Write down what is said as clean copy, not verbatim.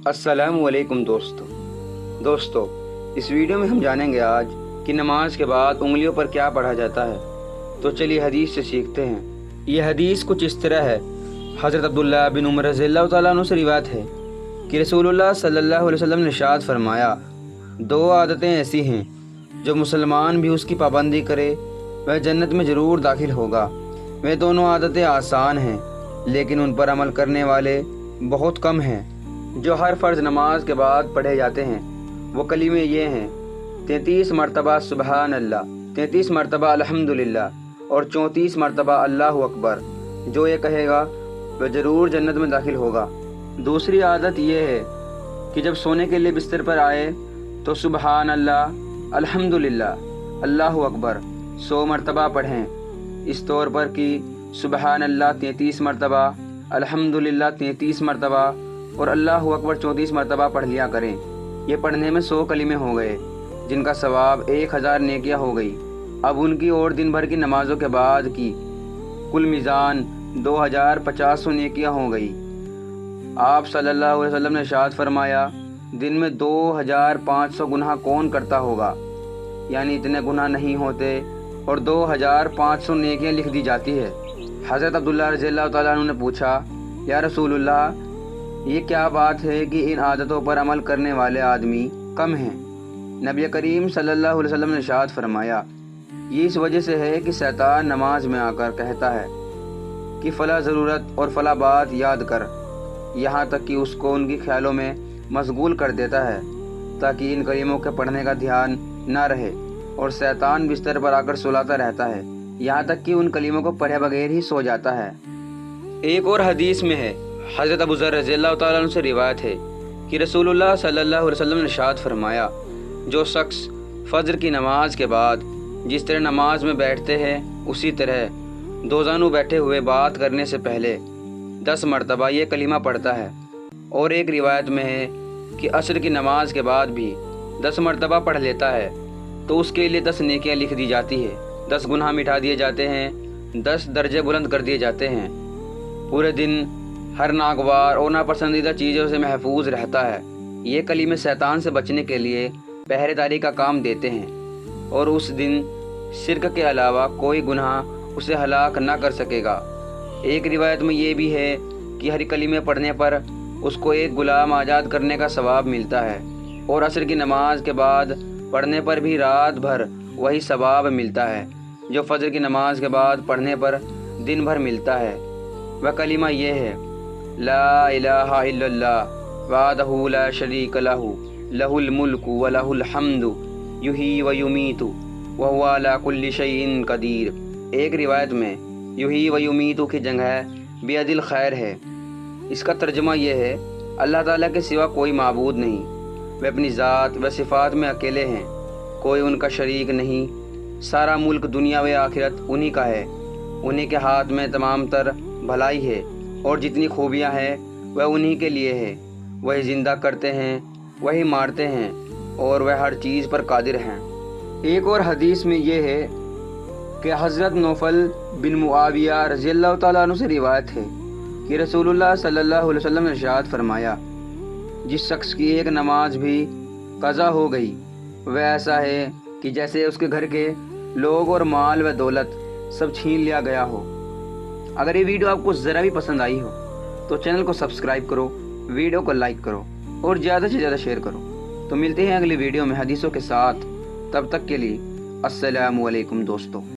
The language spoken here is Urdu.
السلام علیکم دوستو اس ویڈیو میں ہم جانیں گے آج کہ نماز کے بعد انگلیوں پر کیا پڑھا جاتا ہے۔ تو چلیے حدیث سے سیکھتے ہیں۔ یہ حدیث کچھ اس طرح ہے۔ حضرت عبداللہ بن عمر رضی اللہ تعالیٰ عنہ سے روایت ہے کہ رسول اللہ صلی اللہ علیہ وسلم نے ارشاد فرمایا، دو عادتیں ایسی ہیں جو مسلمان بھی اس کی پابندی کرے وہ جنت میں ضرور داخل ہوگا۔ وہ دونوں عادتیں آسان ہیں لیکن ان پر عمل کرنے والے بہت کم ہیں۔ جو ہر فرض نماز کے بعد پڑھے جاتے ہیں وہ کلمے یہ ہیں: 33 مرتبہ سبحان اللہ، 33 مرتبہ الحمدللہ اور 34 مرتبہ اللہ اکبر۔ جو یہ کہے گا وہ ضرور جنت میں داخل ہوگا۔ دوسری عادت یہ ہے کہ جب سونے کے لیے بستر پر آئے تو سبحان اللہ، الحمدللہ، اللہ اکبر 100 مرتبہ پڑھیں، اس طور پر کہ سبحان اللہ 33 مرتبہ، الحمدللہ 33 مرتبہ اور اللہ اکبر 34 مرتبہ پڑھ لیا کریں۔ یہ پڑھنے میں 100 کلمے ہو گئے جن کا ثواب 1000 نیکیاں ہو گئی۔ اب ان کی اور دن بھر کی نمازوں کے بعد کی کل میزان 2500 نیکیاں ہو گئی۔ آپ صلی اللہ علیہ وسلم نے ارشاد فرمایا، دن میں 2500 گناہ کون کرتا ہوگا؟ یعنی اتنے گناہ نہیں ہوتے اور 2500 نیکیاں لکھ دی جاتی ہے۔ حضرت عبداللہ رضی اللہ تعالیٰ عنہ نے پوچھا، یا رسول اللہ، یہ کیا بات ہے کہ ان عادتوں پر عمل کرنے والے آدمی کم ہیں؟ نبی کریم صلی اللہ علیہ وسلم نے ارشاد فرمایا، یہ اس وجہ سے ہے کہ شیطان نماز میں آ کر کہتا ہے کہ فلاں ضرورت اور فلاں بات یاد کر، یہاں تک کہ اس کو ان کی خیالوں میں مشغول کر دیتا ہے تاکہ ان کلموں کے پڑھنے کا دھیان نہ رہے، اور شیطان بستر پر آ کر سلاتا رہتا ہے یہاں تک کہ ان کلموں کو پڑھے بغیر ہی سو جاتا ہے۔ ایک اور حدیث میں ہے، حضرت ابو ذر رضی اللہ تعالیٰ عنہ سے روایت ہے کہ رسول اللہ صلی اللہ علیہ وسلم نے ارشاد فرمایا، جو شخص فجر کی نماز کے بعد جس طرح نماز میں بیٹھتے ہیں اسی طرح دو زانو بیٹھے ہوئے بات کرنے سے پہلے 10 مرتبہ یہ کلمہ پڑھتا ہے، اور ایک روایت میں ہے کہ عصر کی نماز کے بعد بھی 10 مرتبہ پڑھ لیتا ہے تو اس کے لیے 10 نیکیاں لکھ دی جاتی ہے، 10 گناہ مٹا دیے جاتے ہیں، 10 درجے بلند کر دیے جاتے ہیں۔ پورے دن ہر ناگوار اور ناپسندیدہ چیزوں سے محفوظ رہتا ہے۔ یہ کلمے شیطان سے بچنے کے لیے پہرے داری کا کام دیتے ہیں، اور اس دن شرک کے علاوہ کوئی گناہ اسے ہلاک نہ کر سکے گا۔ ایک روایت میں یہ بھی ہے کہ ہر کلمے پڑھنے پر اس کو ایک غلام آزاد کرنے کا ثواب ملتا ہے، اور عصر کی نماز کے بعد پڑھنے پر بھی رات بھر وہی ثواب ملتا ہے جو فجر کی نماز کے بعد پڑھنے پر دن بھر ملتا ہے۔ وہ کلمہ یہ ہے: لا الہ الا اللہ وحدہ لا شریک لہ لہ الملک ولہ الحمد یحیی و یمیت وہو علی کل شیء قدیر۔ ایک روایت میں یحیی و یمیت کی جگہ بیدِ الخیر ہے۔ اس کا ترجمہ یہ ہے، اللہ تعالیٰ کے سوا کوئی معبود نہیں، وہ اپنی ذات و صفات میں اکیلے ہیں، کوئی ان کا شریک نہیں، سارا ملک دنیا و آخرت انہی کا ہے، انہی کے ہاتھ میں تمام تر بھلائی ہے، اور جتنی خوبیاں ہیں وہ انہی کے لیے ہے۔ وہی زندہ کرتے ہیں، وہی مارتے ہیں، اور وہ ہر چیز پر قادر ہیں۔ ایک اور حدیث میں یہ ہے کہ حضرت نوفل بن معاویہ رضی اللہ تعالیٰ عنہ سے روایت ہے کہ رسول اللہ صلی اللہ علیہ وسلم نے ارشاد فرمایا، جس شخص کی ایک نماز بھی قضا ہو گئی وہ ایسا ہے کہ جیسے اس کے گھر کے لوگ اور مال و دولت سب چھین لیا گیا ہو۔ اگر یہ ویڈیو آپ کو ذرا بھی پسند آئی ہو تو چینل کو سبسکرائب کرو، ویڈیو کو لائک کرو اور زیادہ سے زیادہ شیئر کرو۔ تو ملتے ہیں اگلی ویڈیو میں حدیثوں کے ساتھ، تب تک کے لیے السلام علیکم دوستو۔